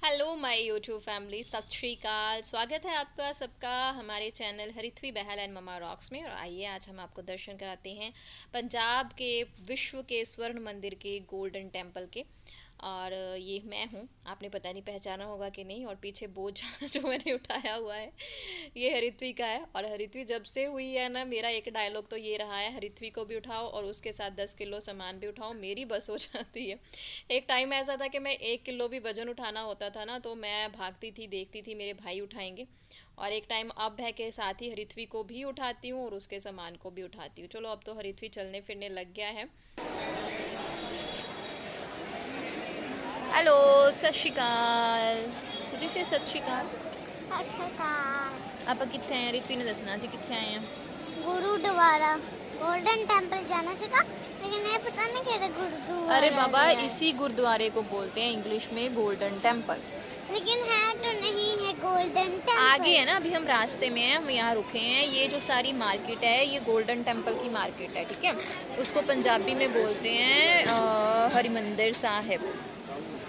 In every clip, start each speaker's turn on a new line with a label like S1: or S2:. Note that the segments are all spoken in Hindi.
S1: हेलो माय यूट्यूब फैमिली, सत श्री अकाल। स्वागत है आपका सबका हमारे चैनल हरिथ्वी बहल एंड ममा रॉक्स में। और आइए आज हम आपको दर्शन कराते हैं पंजाब के विश्व के स्वर्ण मंदिर के गोल्डन टेम्पल के। और ये मैं हूँ, आपने पता नहीं पहचाना होगा कि नहीं। और पीछे बोझ जो मैंने उठाया हुआ है ये हरिथ्वी का है। और हरिथ्वी जब से हुई है ना, मेरा एक डायलॉग तो ये रहा है, हरिथ्वी को भी उठाओ और उसके साथ 10 किलो सामान भी उठाओ, मेरी बस हो जाती है। एक टाइम ऐसा था कि मैं 1 किलो भी वजन उठाना होता था ना, तो मैं भागती थी, देखती थी मेरे भाई उठाएंगे। और एक टाइम अब है कि साथ ही हरिथ्वी को भी उठाती हूँ और उसके सामान को भी उठाती हूँ। चलो अब तो हरिथ्वी चलने फिरने लग गया है। हेलो, सत श्रीकाल। तुझे से सत श्रीकाल। आप कितने हैं? हरिथ्वी ने दसना सी कितने आए हैं।
S2: गुरुद्वारा गोल्डन टेम्पल जाना सीखा, लेकिन ये पता नहीं केड़ा गुरुद्वारा।
S1: अरे बाबा, इसी गुरुद्वारे को बोलते हैं इंग्लिश में गोल्डन टेम्पल।
S2: लेकिन है तो नहीं है गोल्डन टेम्पल।
S1: आगे है ना, अभी हम रास्ते में हैं, हम यहाँ रुके हैं। ये जो सारी मार्केट है ये गोल्डन टेम्पल की मार्केट है, ठीक है। उसको पंजाबी में बोलते हैं हरिमंदिर साहिब,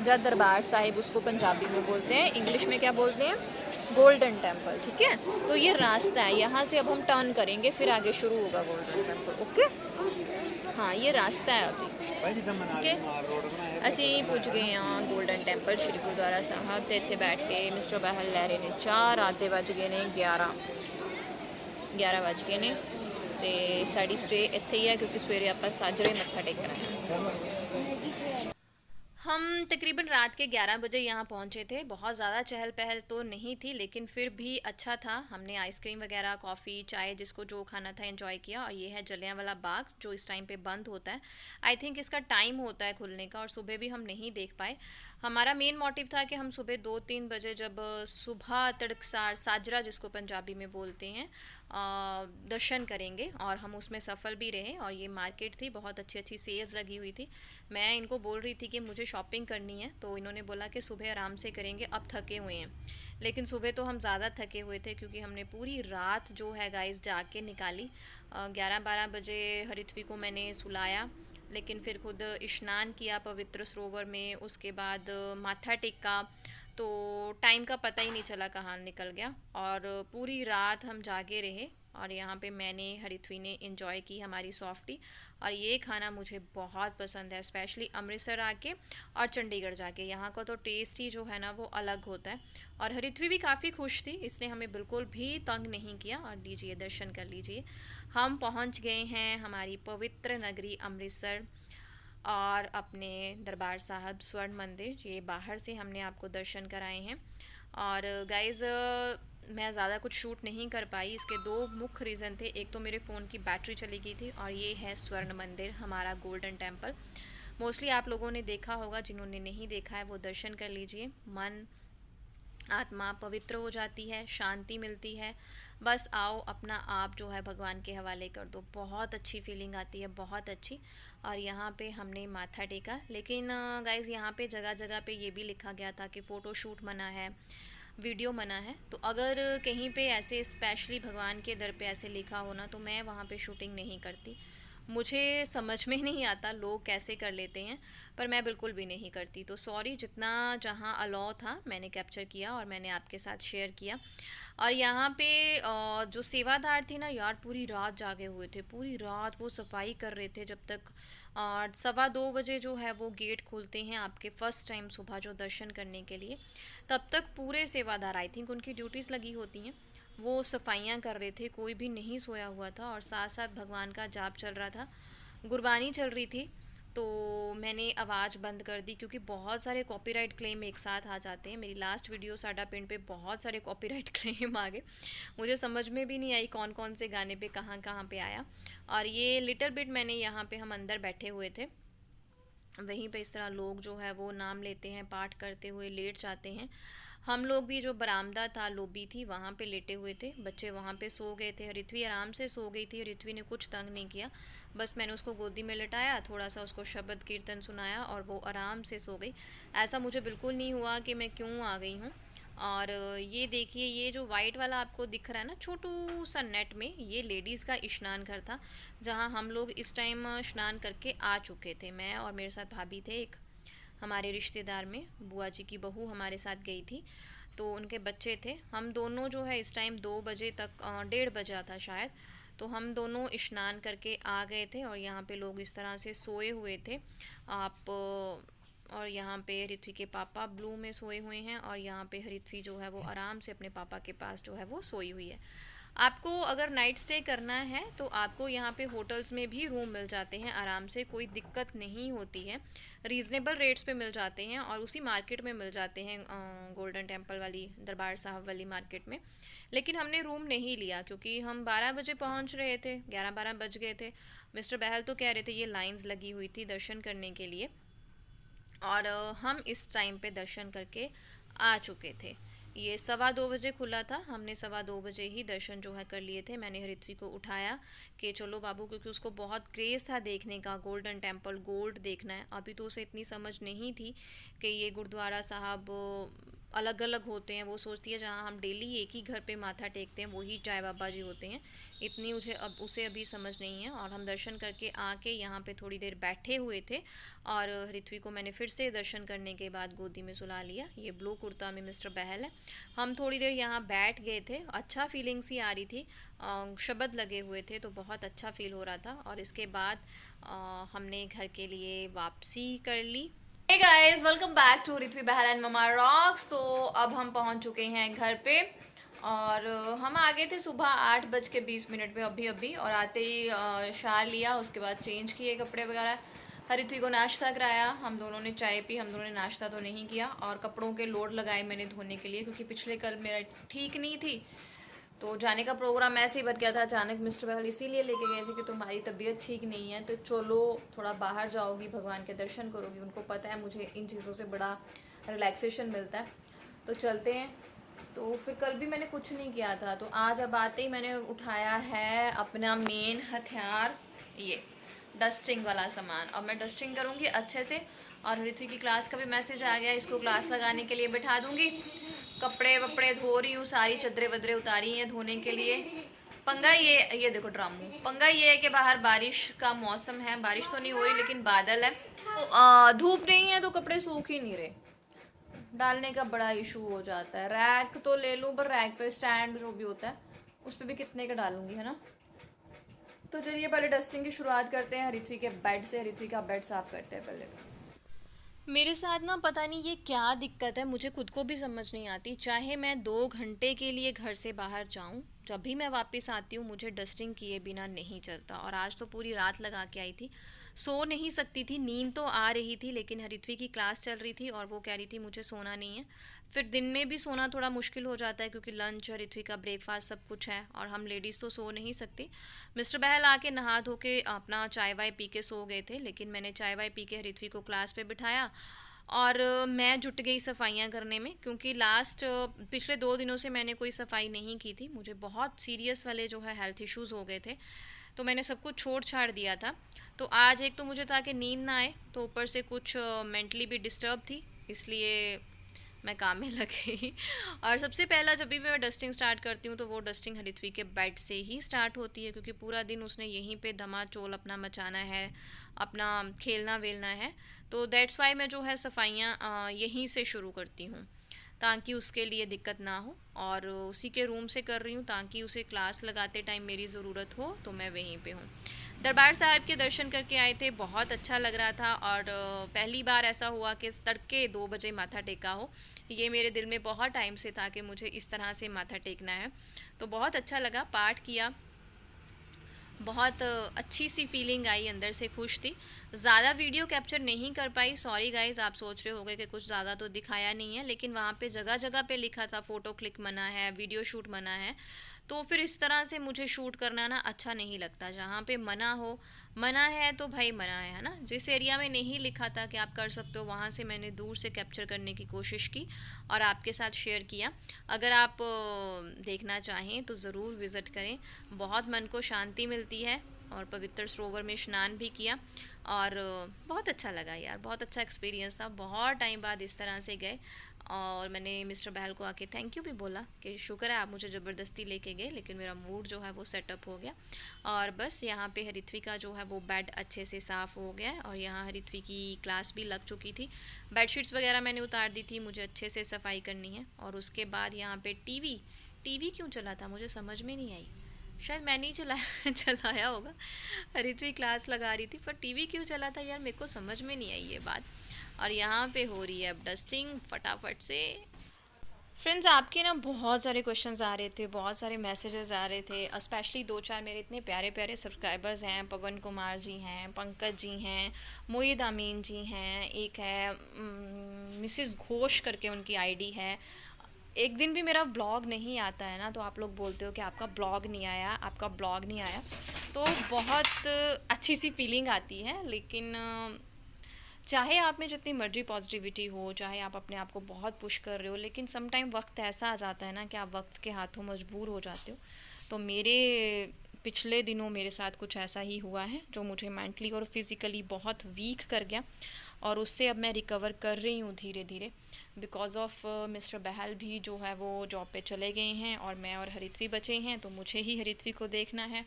S1: या दरबार साहिब उसको पंजाबी में बोलते हैं। इंग्लिश में क्या बोलते हैं? गोल्डन टेम्पल, ठीक है। तो ये रास्ता है, यहाँ से अब हम टर्न करेंगे, फिर आगे शुरू होगा गोल्डन टेम्पल। ओके, हाँ ये रास्ता है अभी। ओके, ਅਸੀਂ ਪੁੱਜ ਗਏ ਹਾਂ ਗੋਲਡਨ ਟੈਂਪਲ ਸ਼੍ਰੀ ਗੁਰਦੁਆਰਾ ਸਾਹਿਬ। ਤੇ ਇੱਥੇ ਬੈਠ ਕੇ ਮਿਸਟਰ ਬਹਿਲ ਲੈ ਰਹੇ ਨੇ ਚਾਹ। ਰਾਤ ਦੇ ਵੱਜ ਗਏ ਨੇ 11 ਵੱਜ ਗਏ ਨੇ। ਤੇ ਸਾਡੀ ਸਟੇ ਇੱਥੇ ਹੀ ਹੈ क्योंकि ਸਵੇਰੇ ਆਪਾਂ ਸਾਜਰੇ ਮੱਥਾ ਟੇਕਣਾ ਹੈ। हम तकरीबन रात के 11 बजे यहाँ पहुँचे थे। बहुत ज़्यादा चहल पहल तो नहीं थी, लेकिन फिर भी अच्छा था। हमने आइसक्रीम वगैरह, कॉफ़ी, चाय, जिसको जो खाना था एंजॉय किया। और ये है जलियांवाला बाग, जो इस टाइम पे बंद होता है। आई थिंक इसका टाइम होता है खुलने का, और सुबह भी हम नहीं देख पाए। हमारा मेन मोटिव था कि हम सुबह 2-3 बजे, जब सुबह तड़कसार साजरा जिसको पंजाबी में बोलते हैं, दर्शन करेंगे। और हम उसमें सफल भी रहे। और ये मार्केट थी, बहुत अच्छी अच्छी सेल्स लगी हुई थी। मैं इनको बोल रही थी कि मुझे शॉपिंग करनी है, तो इन्होंने बोला कि सुबह आराम से करेंगे, अब थके हुए हैं। लेकिन सुबह तो हम ज़्यादा थके हुए थे, क्योंकि हमने पूरी रात जो है गाइस जाग के निकाली। 11-12 बजे हरिथ्वी को मैंने सुलाया, लेकिन फिर खुद स्नान किया पवित्र सरोवर में। उसके बाद माथा टेका, तो टाइम का पता ही नहीं चला कहाँ निकल गया। और पूरी रात हम जागे रहे। और यहाँ पे मैंने, हरिथ्वी ने एंजॉय की हमारी सॉफ्टी। और ये खाना मुझे बहुत पसंद है, स्पेशली अमृतसर आके और चंडीगढ़ जाके। यहाँ का तो टेस्ट ही जो है ना वो अलग होता है। और हरिथ्वी भी काफ़ी खुश थी, इसने हमें बिल्कुल भी तंग नहीं किया। और लीजिए दर्शन कर लीजिए, हम पहुँच गए हैं हमारी पवित्र नगरी अमृतसर और अपने दरबार साहब स्वर्ण मंदिर। ये बाहर से हमने आपको दर्शन कराए हैं। और गाइज़, मैं ज़्यादा कुछ शूट नहीं कर पाई, इसके दो मुख्य रीज़न थे। एक तो मेरे फ़ोन की बैटरी चली गई थी, और ये है स्वर्ण मंदिर, हमारा गोल्डन टेम्पल। मोस्टली आप लोगों ने देखा होगा, जिन्होंने नहीं देखा है वो दर्शन कर लीजिए। मन आत्मा पवित्र हो जाती है, शांति मिलती है। बस आओ, अपना आप जो है भगवान के हवाले कर दो, बहुत अच्छी फीलिंग आती है, बहुत अच्छी। और यहाँ पे हमने माथा टेका। लेकिन गाइज़, यहाँ पे जगह जगह पे ये भी लिखा गया था कि फ़ोटो शूट मना है, वीडियो मना है। तो अगर कहीं पे ऐसे स्पेशली भगवान के दर पे ऐसे लिखा हो ना, तो मैं वहाँ पे शूटिंग नहीं करती। मुझे समझ में नहीं आता लोग कैसे कर लेते हैं, पर मैं बिल्कुल भी नहीं करती। तो सॉरी, जितना जहाँ अलाउ था मैंने कैप्चर किया और मैंने आपके साथ शेयर किया। और यहाँ पे जो सेवादार थे ना यार, पूरी रात जागे हुए थे, पूरी रात वो सफाई कर रहे थे। जब तक 2:15 बजे जो है वो गेट खोलते हैं आपके फ़र्स्ट टाइम सुबह जो दर्शन करने के लिए, तब तक पूरे सेवादार, आई थिंक उनकी ड्यूटीज़ लगी होती हैं, वो सफाइयाँ कर रहे थे। कोई भी नहीं सोया हुआ था। और साथ साथ भगवान का जाप चल रहा था, गुरबानी चल रही थी। तो मैंने आवाज़ बंद कर दी, क्योंकि बहुत सारे कॉपीराइट क्लेम एक साथ आ जाते हैं। मेरी लास्ट वीडियो साडा पिंड पे बहुत सारे कॉपीराइट क्लेम आ गए। मुझे समझ में भी नहीं आई कौन कौन से गाने पे कहाँ कहाँ पे आया। और ये लिटिल बिट मैंने, यहाँ पे हम अंदर बैठे हुए थे, वहीं पे इस तरह लोग जो है वो नाम लेते हैं, पाठ करते हुए लेट जाते हैं। हम लोग भी, जो बरामदा था, लोबी थी, वहाँ पे लेटे हुए थे। बच्चे वहाँ पे सो गए थे, हरिथ्वी आराम से सो गई थी। हरिथ्वी ने कुछ तंग नहीं किया, बस मैंने उसको गोदी में लिटाया, थोड़ा सा उसको शब्द कीर्तन सुनाया और वो आराम से सो गई। ऐसा मुझे बिल्कुल नहीं हुआ कि मैं क्यों आ गई हूँ। और ये देखिए, ये जो वाइट वाला आपको दिख रहा है ना छोटू सा नेट में, ये लेडीज़ का स्नान घर था, जहाँ हम लोग इस टाइम स्नान करके आ चुके थे। मैं और मेरे साथ भाभी थे एक। हमारे रिश्तेदार में बुआ जी की बहू हमारे साथ गई थी, तो उनके बच्चे थे। हम दोनों जो है इस टाइम 2 बजे तक 1:30 बजा था शायद, तो हम दोनों स्नान करके आ गए थे और यहाँ पे लोग इस तरह से सोए हुए थे। आप और यहाँ पे ऋत्वी के पापा ब्लू में सोए हुए हैं और यहाँ पे ऋत्वी जो है वो आराम से अपने पापा के पास जो है वो सोई हुई है। आपको अगर नाइट स्टे करना है तो आपको यहाँ पे होटल्स में भी रूम मिल जाते हैं आराम से, कोई दिक्कत नहीं होती है। रीज़नेबल रेट्स पे मिल जाते हैं और उसी मार्केट में मिल जाते हैं, गोल्डन टेम्पल वाली दरबार साहब वाली मार्केट में। लेकिन हमने रूम नहीं लिया क्योंकि हम 12 बजे पहुँच रहे थे, 11-12 बज गए थे। मिस्टर बहल तो कह रहे थे ये लाइंस लगी हुई थी दर्शन करने के लिए, और हम इस टाइम पे दर्शन करके आ चुके थे। ये 2:15 बजे खुला था, हमने 2:15 बजे ही दर्शन जो है कर लिए थे। मैंने ऋत्वी को उठाया कि चलो बाबू, क्योंकि उसको बहुत क्रेज़ था देखने का, गोल्डन टेम्पल गोल्ड देखना है। अभी तो उसे इतनी समझ नहीं थी कि ये गुरुद्वारा साहब अलग अलग होते हैं। वो सोचती है जहाँ हम डेली एक ही घर पे माथा टेकते हैं वही चाय बाबा जी होते हैं। इतनी उसे अभी समझ नहीं है। और हम दर्शन करके आके यहाँ पे थोड़ी देर बैठे हुए थे और ऋत्वी को मैंने फिर से दर्शन करने के बाद गोदी में सुला लिया। ये ब्लू कुर्ता में मिस्टर बहल है। हम थोड़ी देर यहाँ बैठ गए थे, अच्छा फीलिंग सी आ रही थी, शब्द लगे हुए थे तो बहुत अच्छा फील हो रहा था। और इसके बाद हमने घर के लिए वापसी कर ली। Hey guys, welcome back to Ritvi Bahl and mama rocks. तो अब हम पहुंच चुके हैं घर पे और हम आ गए थे सुबह 8:20 पे अभी और आते ही शार लिया, उसके बाद चेंज किए कपड़े वगैरह, ऋत्वी को नाश्ता कराया, हम दोनों ने चाय पी, हम दोनों ने नाश्ता तो नहीं किया। और कपड़ों के लोड लगाए मैंने धोने के लिए क्योंकि पिछले कल मेरा ठीक नहीं थी, तो जाने का प्रोग्राम ऐसे ही बन गया था अचानक। मिस्टर बहल इसीलिए लेके गए थे कि तुम्हारी तबीयत ठीक नहीं है तो चलो थोड़ा बाहर जाओगी, भगवान के दर्शन करोगी। उनको पता है मुझे इन चीज़ों से बड़ा रिलैक्सेशन मिलता है, तो चलते हैं। तो फिर कल भी मैंने कुछ नहीं किया था, तो आज अब आते ही मैंने उठाया है अपना मेन हथियार, ये डस्टिंग वाला सामान। अब मैं डस्टिंग करूँगी अच्छे से। और ऋत्वी की क्लास का भी मैसेज आ गया, इसको क्लास लगाने के लिए बैठा दूँगी। कपड़े वपड़े धो रही हूँ, सारी चद्दरें वदरें उतारी हैं धोने के लिए। पंगा ये देखो ड्रामू, पंगा ये है कि बाहर बारिश का मौसम है, बारिश तो नहीं हो रही लेकिन बादल है, तो धूप नहीं है तो कपड़े सूख ही नहीं रहे। डालने का बड़ा इशू हो जाता है। रैक तो ले लूँ पर रैक पे स्टैंड जो भी होता है उस पर भी कितने का डालूंगी, है ना। तो चलिए पहले डस्टिंग की शुरुआत करते हैं ऋत्वी के बेड से। ऋत्वी का बेड साफ करते हैं पहले। मेरे साथ ना पता नहीं ये क्या दिक्कत है, मुझे खुद को भी समझ नहीं आती। चाहे मैं 2 घंटे के लिए घर से बाहर जाऊं, जब भी मैं वापस आती हूँ मुझे डस्टिंग किए बिना नहीं चलता। और आज तो पूरी रात लगा के आई थी, सो नहीं सकती थी, नींद तो आ रही थी लेकिन ऋत्वी की क्लास चल रही थी और वो कह रही थी मुझे सोना नहीं है। फिर दिन में भी सोना थोड़ा मुश्किल हो जाता है क्योंकि लंच और ऋत्वी का ब्रेकफास्ट सब कुछ है और हम लेडीज़ तो सो नहीं सकती। मिस्टर बहल आके नहा धो के अपना चाय वाय पी के सो गए थे, लेकिन मैंने चाय वाय पी के ऋत्वी को क्लास पे बिठाया और मैं जुट गई सफाइयाँ करने में क्योंकि पिछले 2 दिनों से मैंने कोई सफाई नहीं की थी। मुझे बहुत सीरियस वाले जो है हेल्थ इश्यूज़ हो गए थे, तो मैंने सब कुछ छोड़ छाड़ दिया था। तो आज एक तो मुझे था कि नींद ना आए, तो ऊपर से कुछ मेंटली भी डिस्टर्ब थी, इसलिए मैं काम में लग गई। और सबसे पहला जब भी मैं डस्टिंग स्टार्ट करती हूँ तो वो डस्टिंग ऋत्वी के बेड से ही स्टार्ट होती है क्योंकि पूरा दिन उसने यहीं पे धमाचोल अपना मचाना है, अपना खेलना वेलना है। तो दैट्स वाई मैं जो है सफाइयाँ यहीं से शुरू करती हूँ ताकि उसके लिए दिक्कत ना हो। और उसी के रूम से कर रही हूँ ताकि उसे क्लास लगाते टाइम मेरी ज़रूरत हो तो मैं वहीं पे हूँ। दरबार साहब के दर्शन करके आए थे, बहुत अच्छा लग रहा था और पहली बार ऐसा हुआ कि तड़के 2 बजे माथा टेका हो। ये मेरे दिल में बहुत टाइम से था कि मुझे इस तरह से माथा टेकना है, तो बहुत अच्छा लगा। पाठ किया, बहुत अच्छी सी फीलिंग आई, अंदर से खुश थी। ज़्यादा वीडियो कैप्चर नहीं कर पाई, सॉरी गाइज़। आप सोच रहे होंगे कि कुछ ज़्यादा तो दिखाया नहीं है, लेकिन वहाँ पे जगह जगह पे लिखा था फ़ोटो क्लिक मना है, वीडियो शूट मना है, तो फिर इस तरह से मुझे शूट करना ना अच्छा नहीं लगता। जहाँ पे मना है तो भाई मना है ना। जिस एरिया में नहीं लिखा था कि आप कर सकते हो वहाँ से मैंने दूर से कैप्चर करने की कोशिश की और आपके साथ शेयर किया। अगर आप देखना चाहें तो ज़रूर विज़िट करें, बहुत मन को शांति मिलती है। और पवित्र सरोवर में स्नान भी किया और बहुत अच्छा लगा यार, बहुत अच्छा एक्सपीरियंस था। बहुत टाइम बाद इस तरह से गए और मैंने मिस्टर बहल को आके थैंक यू भी बोला कि शुक्र है आप मुझे ज़बरदस्ती लेके गए, लेकिन मेरा मूड जो है वो सेटअप हो गया। और बस यहाँ पे हरित्वी का जो है वो बेड अच्छे से साफ़ हो गया है और यहाँ हरित्वी की क्लास भी लग चुकी थी। बेडशीट्स वगैरह मैंने उतार दी थी, मुझे अच्छे से सफाई करनी है। और उसके बाद यहाँ पे टीवी क्यों चला था मुझे समझ में नहीं आई, शायद मैंने ही चलाया चलाया होगा। हरित्वी क्लास लगा रही थी पर टीवी क्यों चला था यार, मेरे को समझ में नहीं आई ये बात। और यहाँ पे हो रही है अब डस्टिंग फटाफट से। फ्रेंड्स, आपके ना बहुत सारे क्वेश्चंस आ रहे थे, बहुत सारे मैसेजेस आ रहे थे, स्पेशली 2-4 मेरे इतने प्यारे प्यारे सब्सक्राइबर्स हैं। पवन कुमार जी हैं, पंकज जी हैं, मोहिद अमीन जी हैं, एक है मिसिस घोष करके उनकी आईडी है। एक दिन भी मेरा ब्लॉग नहीं आता है ना तो आप लोग बोलते हो कि आपका ब्लॉग नहीं आया, आपका ब्लॉग नहीं आया। तो बहुत अच्छी सी फीलिंग आती है। लेकिन चाहे आप में जितनी मर्जी पॉजिटिविटी हो, चाहे आप अपने आप को बहुत पुश कर रहे हो, लेकिन सम टाइम वक्त ऐसा आ जाता है ना कि आप वक्त के हाथों मजबूर हो जाते हो। तो मेरे पिछले दिनों मेरे साथ कुछ ऐसा ही हुआ है जो मुझे मेंटली और फिज़िकली बहुत वीक कर गया। और उससे अब मैं रिकवर कर रही हूँ धीरे धीरे, बिकॉज़ ऑफ मिस्टर बहल भी जो है वो जॉब पे चले गए हैं और मैं और हरित्वी बचे हैं, तो मुझे ही हरित्वी को देखना है।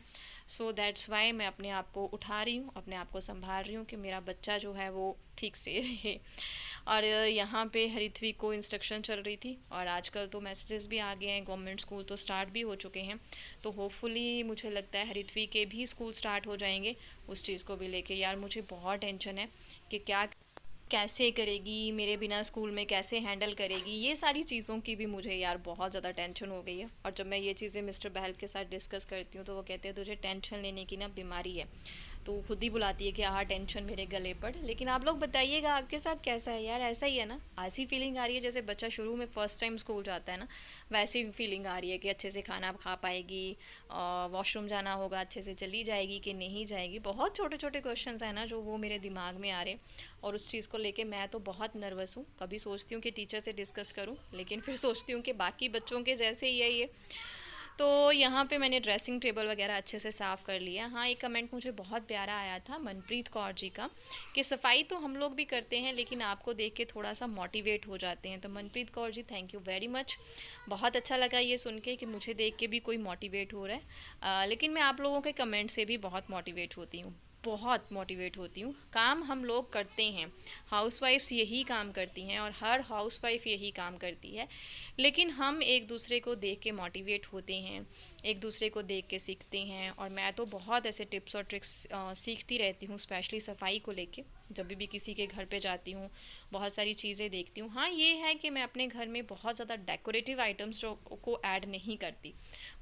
S1: सो दैट्स वाई मैं अपने आप को उठा रही हूँ, अपने आप को संभाल रही हूँ कि मेरा बच्चा जो है वो ठीक से रहे। और यहाँ पे हरित्वी को इंस्ट्रक्शन चल रही थी और आजकल तो मैसेजेस भी आ गए हैं, गवर्नमेंट स्कूल तो स्टार्ट भी हो चुके हैं। तो होपफुली मुझे लगता है हरित्वी के भी स्कूल स्टार्ट हो जाएंगे। उस चीज़ को भी लेके यार मुझे बहुत टेंशन है कि क्या कैसे करेगी, मेरे बिना स्कूल में कैसे हैंडल करेगी। ये सारी चीज़ों की भी मुझे यार बहुत ज़्यादा टेंशन हो गई है। और जब मैं ये चीज़ें मिस्टर बहल के साथ डिस्कस करती हूँ तो वो कहते हैं तुझे टेंशन लेने की ना बीमारी है। तो खुद ही बुलाती है कि हाँ टेंशन मेरे गले पड़। लेकिन आप लोग बताइएगा आपके साथ कैसा है यार, ऐसा ही है ना? ऐसी फीलिंग आ रही है जैसे बच्चा शुरू में फ़र्स्ट टाइम स्कूल जाता है ना, वैसी फीलिंग आ रही है कि अच्छे से खाना खा पाएगी, वॉशरूम जाना होगा अच्छे से चली जाएगी कि नहीं जाएगी। बहुत छोटे छोटे क्वेश्चंस हैं ना जो वो मेरे दिमाग में आ रहे हैं। और उस चीज़ को लेके मैं तो बहुत नर्वस हूँ। कभी सोचती हूँ कि टीचर से डिस्कस करूँ, लेकिन फिर सोचती हूँ कि बाकी बच्चों के जैसे ही है ये। तो यहाँ पे मैंने ड्रेसिंग टेबल वगैरह अच्छे से साफ़ कर लिया। हाँ, एक कमेंट मुझे बहुत प्यारा आया था मनप्रीत कौर जी का कि सफाई तो हम लोग भी करते हैं लेकिन आपको देख के थोड़ा सा मोटिवेट हो जाते हैं। तो Manpreet Kaur ji thank you very much, बहुत अच्छा लगा ये सुन के कि मुझे देख के भी कोई मोटिवेट हो रहा है। लेकिन मैं आप लोगों के कमेंट से भी बहुत मोटिवेट होती हूँ, बहुत मोटिवेट होती हूँ। काम हम लोग करते हैं, हाउसवाइफ्स यही काम करती हैं और हर हाउसवाइफ यही काम करती है। लेकिन हम एक दूसरे को देख के मोटिवेट होते हैं, एक दूसरे को देख के सीखते हैं। और मैं तो बहुत ऐसे टिप्स और ट्रिक्स सीखती रहती हूँ, स्पेशली सफाई को लेके। जब भी किसी के घर पे जाती हूँ बहुत सारी चीज़ें देखती हूँ। हाँ, ये है कि मैं अपने घर में बहुत ज़्यादा डेकोरेटिव आइटम्स को ऐड नहीं करती।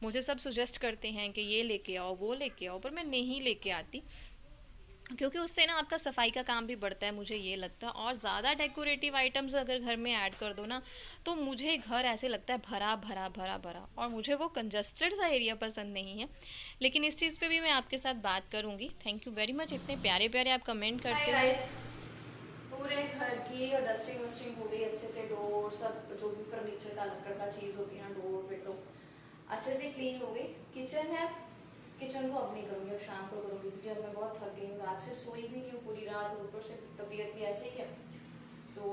S1: मुझे सब सजेस्ट करते हैं कि ये लेके आओ, वो लेके आओ, पर मैं नहीं लेके आती, क्योंकि उससे ना आपका सफाई का काम भी बढ़ता है, मुझे ये लगता है। और ज़्यादा डेकोरेटिव आइटम्स अगर घर में ऐड कर दो ना तो मुझे घर ऐसे लगता है भरा भरा भरा भरा, और मुझे वो कंजस्टेड सा एरिया पसंद नहीं है। लेकिन इस चीज़ पे भी मैं आपके साथ बात करूँगी। थैंक यू वेरी मच, इतने प्यारे प्यारे आप कमेंट करते हो। पूरे घर की डस्टिंग वस्टिंग हो गई अच्छे से, डोर सब जो भी फर्नीचर का लकड़ का चीज़ होती है ना, डोर विंडो अच्छे से क्लीन हो गई। किचन है, किचन को अब नहीं करूँगी, अब शाम को करूँगी क्योंकि अब मैं बहुत थक गई हूँ, रात से सोई भी नहीं हूँ पूरी रात, ऊपर से तबीयत भी ऐसे ही है। तो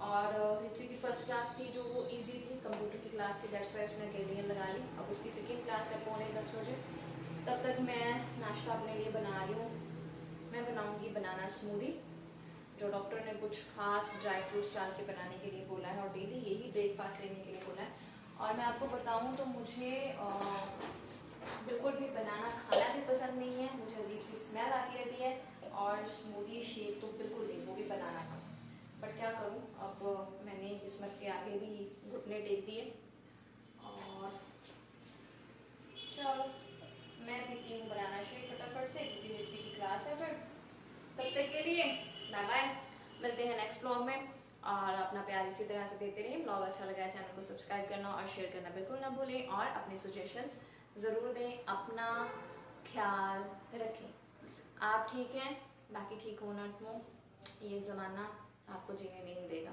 S1: और ऋत्विक की फर्स्ट क्लास थी जो वो इजी थी, कंप्यूटर की क्लास थी, दैट्स वाई उसने गैलियन लगा ली। अब उसकी सेकेंड क्लास है 9:45 बजे। तब तक मैं नाश्ता अपने लिए बना रही हूँ। मैं बनाऊँगी बनाना स्मूदी, जो डॉक्टर ने कुछ खास ड्राई फ्रूट्स डाल के बनाने के लिए बोला है और डेली यही ब्रेकफास्ट लेने के लिए बोला है। और मैं आपको बताऊँ तो मुझे बिल्कुल भी बनाना खाना भी पसंद नहीं है, मुझे अजीब सी स्मेल आती रहती है। और स्मूदी शेक तो बिल्कुल नहीं, वो भी बनाना का। बट क्या करूँ, अब मैंने किस्मत के आगे भी घुटने टेक दिए। और चलो मैं पीती हूँ बनाना शेक फटाफट से क्योंकि ऋत्विक की क्लास है। फिर तब तक के लिए बाय बाय, मिलते हैं नेक्स्ट ब्लॉग में। और अपना प्यार इसी तरह से देते रहिए। ब्लॉग अच्छा लगा है चैनल को सब्सक्राइब करना और शेयर करना बिल्कुल ना भूलें, और अपने सजेशंस ज़रूर दें। अपना ख्याल रखें। आप ठीक हैं, बाकी ठीक हो ना हो, ये ज़माना आपको जीने नहीं देगा।